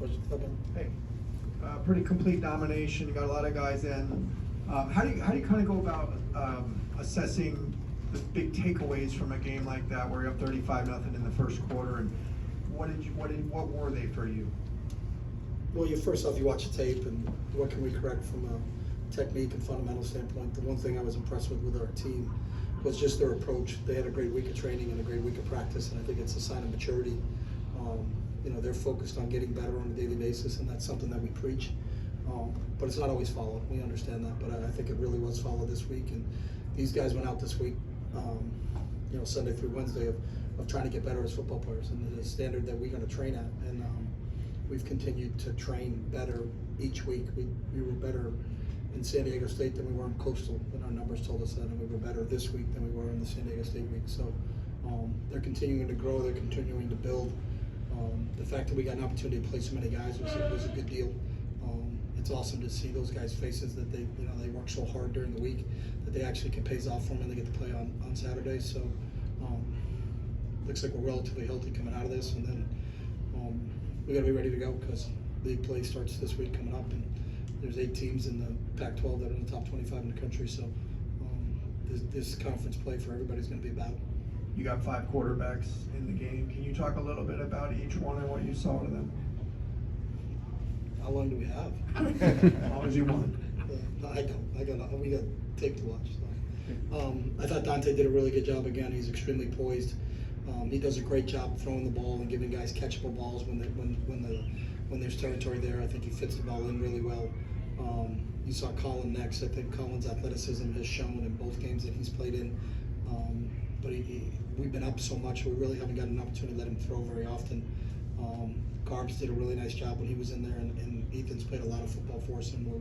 Question. Hey, pretty complete domination. You got a lot of guys in. How do you kind of go about assessing the big takeaways from a game like that, where you're up 35-0 in the first quarter, and what were they for you? Well, first off, you watch the tape, and what can we correct from a technique and fundamental standpoint. The one thing I was impressed with our team was just their approach. They had a great week of training and a great week of practice, and I think it's a sign of maturity. They're focused on getting better on a daily basis, and that's something that we preach. But it's not always followed. We understand that, but I think it really was followed this week. And these guys went out this week, Sunday through Wednesday, of trying to get better as football players, and the standard that we're going to train at. And we've continued to train better each week. We were better in San Diego State than we were in Coastal, and our numbers told us that, and we were better this week than we were in the San Diego State week. So they're continuing to grow, they're continuing to build. The fact that we got an opportunity to play so many guys was a good deal. It's awesome to see those guys' faces that they work so hard during the week that they actually can pays off for them and they get to play on Saturday. So looks like we're relatively healthy coming out of this, and then we got to be ready to go because league play starts this week coming up, and there's 8 teams in the Pac-12 that are in the top 25 in the country. So this conference play for everybody's going to be a battle. You got 5 quarterbacks in the game. Can you talk a little bit about each one and what you saw to them? How long do we have? As long as you want. We got tape to watch. So. I thought Dante did a really good job again. He's extremely poised. He does a great job throwing the ball and giving guys catchable balls when there's territory there. I think he fits the ball in really well. You saw Colin next. I think Colin's athleticism has shown in both games that he's played in. But we've been up so much, we really haven't gotten an opportunity to let him throw very often. Garbs did a really nice job when he was in there, and Ethan's played a lot of football for us, and we're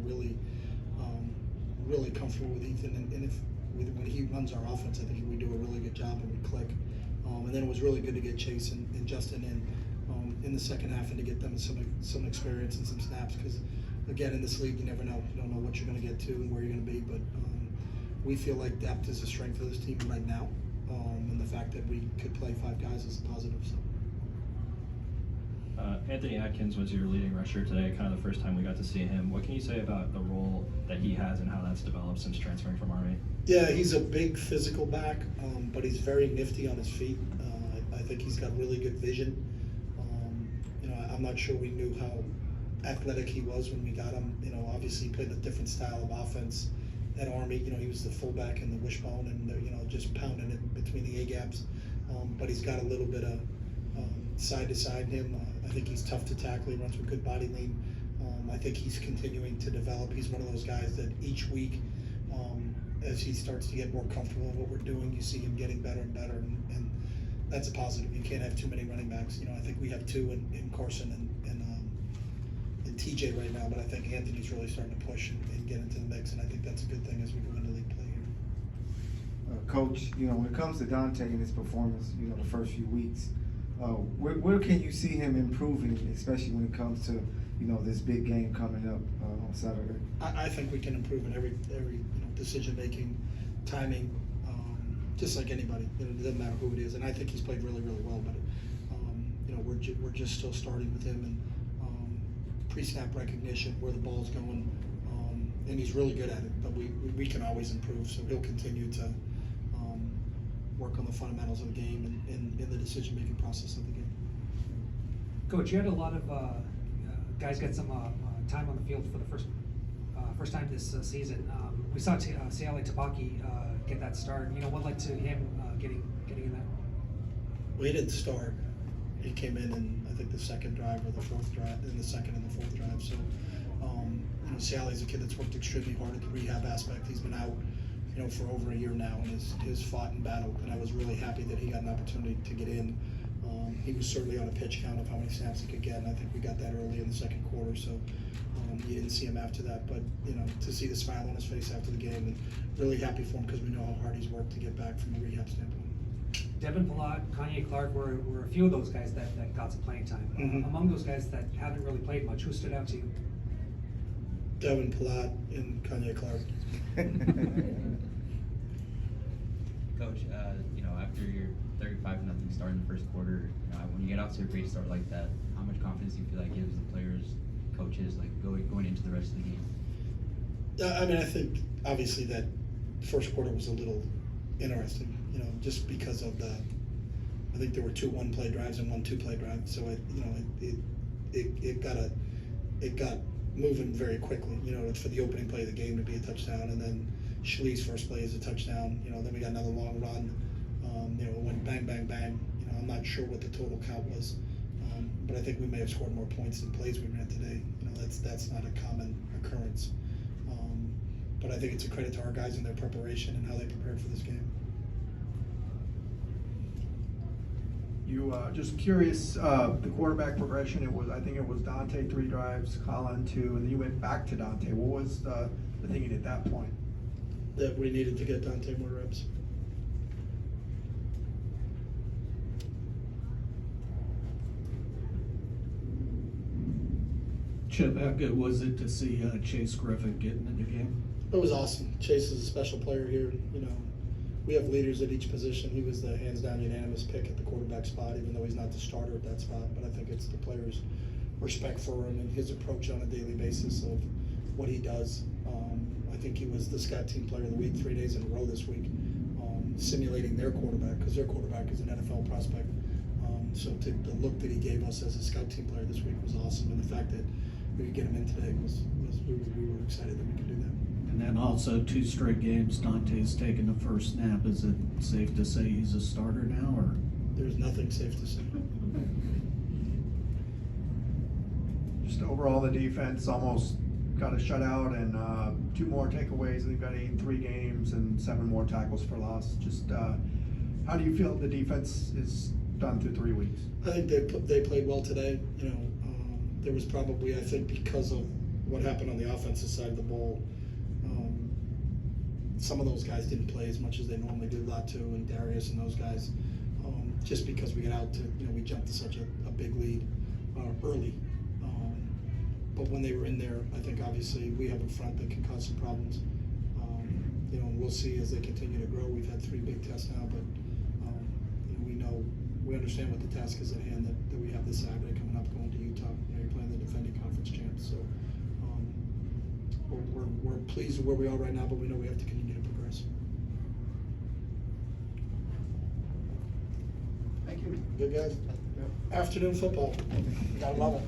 really comfortable with Ethan. And when he runs our offense, I think we do a really good job and we click. And then it was really good to get Chase and Justin in the second half and to get them some experience and some snaps, because again, in this league, you never know. You don't know what you're going to get to and where you're going to be, but we feel like depth is a strength of this team right now, and the fact that we could play 5 guys is a positive. So. Anthony Atkins was your leading rusher today, kind of the first time we got to see him. What can you say about the role that he has and how that's developed since transferring from Army? Yeah, he's a big physical back, but he's very nifty on his feet. I think he's got really good vision. I'm not sure we knew how athletic he was when we got him. Obviously he played a different style of offense at Army. He was the fullback in the wishbone and just pounding it between the A-gaps. But he's got a little bit of side to side in him. I think he's tough to tackle. He runs with good body lean. I think he's continuing to develop. He's one of those guys that each week, as he starts to get more comfortable in what we're doing, you see him getting better and better, and that's a positive. You can't have too many running backs. I think we have 2 in Carson and TJ right now, but I think Anthony's really starting to push and get into the mix, and I think that's a good thing as we go into league play here. Coach, when it comes to Dante and his performance, the first few weeks, where can you see him improving, especially when it comes to this big game coming up on Saturday? I think we can improve in every decision making, timing, just like anybody. It doesn't matter who it is, and I think he's played really, really well. But we're just still starting with him, and pre-snap recognition, where the ball's going, and he's really good at it. But we can always improve, so he'll continue to work on the fundamentals of the game and in the decision making process of the game. Coach, you had a lot of guys get some time on the field for the first time this season. We saw Siale Tabaki get that start. What led to him getting in there? Well, he didn't start. He came in I think the second drive or the fourth drive, in the second and the fourth drive. So, Siale's a kid that's worked extremely hard at the rehab aspect. He's been out, for over a year now, and has fought and battled. And I was really happy that he got an opportunity to get in. He was certainly on a pitch count of how many snaps he could get, and I think we got that early in the second quarter. So you didn't see him after that, but to see the smile on his face after the game, and really happy for him because we know how hard he's worked to get back from a rehab standpoint. Devin Palat, Kanye Clark were a few of those guys that got some playing time. Mm-hmm. Among those guys that haven't really played much, who stood out to you? Devin Palat and Kanye Clark. Coach, after your 35-0 start in the first quarter, when you get off to a great start like that, how much confidence do you feel that gives the players, coaches, like going into the rest of the game? I mean, I think obviously that first quarter was a little interesting, just because of I think there were 2 1-play drives and 1 2-play drive. So it got moving very quickly. For the opening play of the game to be a touchdown, and then Schley's first play is a touchdown. Then we got another long run. It went bang, bang, bang. I'm not sure what the total count was, but I think we may have scored more points than plays we ran today. That's not a common occurrence. But I think it's a credit to our guys and their preparation and how they prepared for this game. You just curious, the quarterback progression. I think it was Dante 3 drives, Colin 2, and then you went back to Dante. What was the thinking at that point? That we needed to get Dante more reps. Chip, how good was it to see Chase Griffin getting in the game? It was awesome. Chase is a special player here. We have leaders at each position. He was the hands-down unanimous pick at the quarterback spot, even though he's not the starter at that spot. But I think it's the players' respect for him and his approach on a daily basis of what he does. I think he was the scout team player of the week 3 days in a row this week, simulating their quarterback, because their quarterback is an NFL prospect. So the look that he gave us as a scout team player this week was awesome, and the fact that we could get him in today we were excited that we could do that. And then also 2 straight games, Dante's taken the first snap. Is it safe to say he's a starter now, or? There's nothing safe to say. Just overall, the defense almost got a shutout and 2 more takeaways, and they've got 8 in 3 games and 7 more tackles for loss. Just how do you feel the defense is done through 3 weeks? I think they played well today. There was probably, I think, because of what happened on the offensive side of the ball, some of those guys didn't play as much as they normally do. Latu and Darius and those guys, just because we got out to, we jumped to such a big lead early. But when they were in there, I think obviously we have a front that can cause some problems. And we'll see as they continue to grow. We've had 3 big tests now, but we understand what the task is at hand that we have this Saturday coming up, going to Utah. You're playing the defending conference champs, so we're pleased with where we are right now, but we know we have to continue to progress. Thank you. Good guys. Afternoon football. Gotta love it.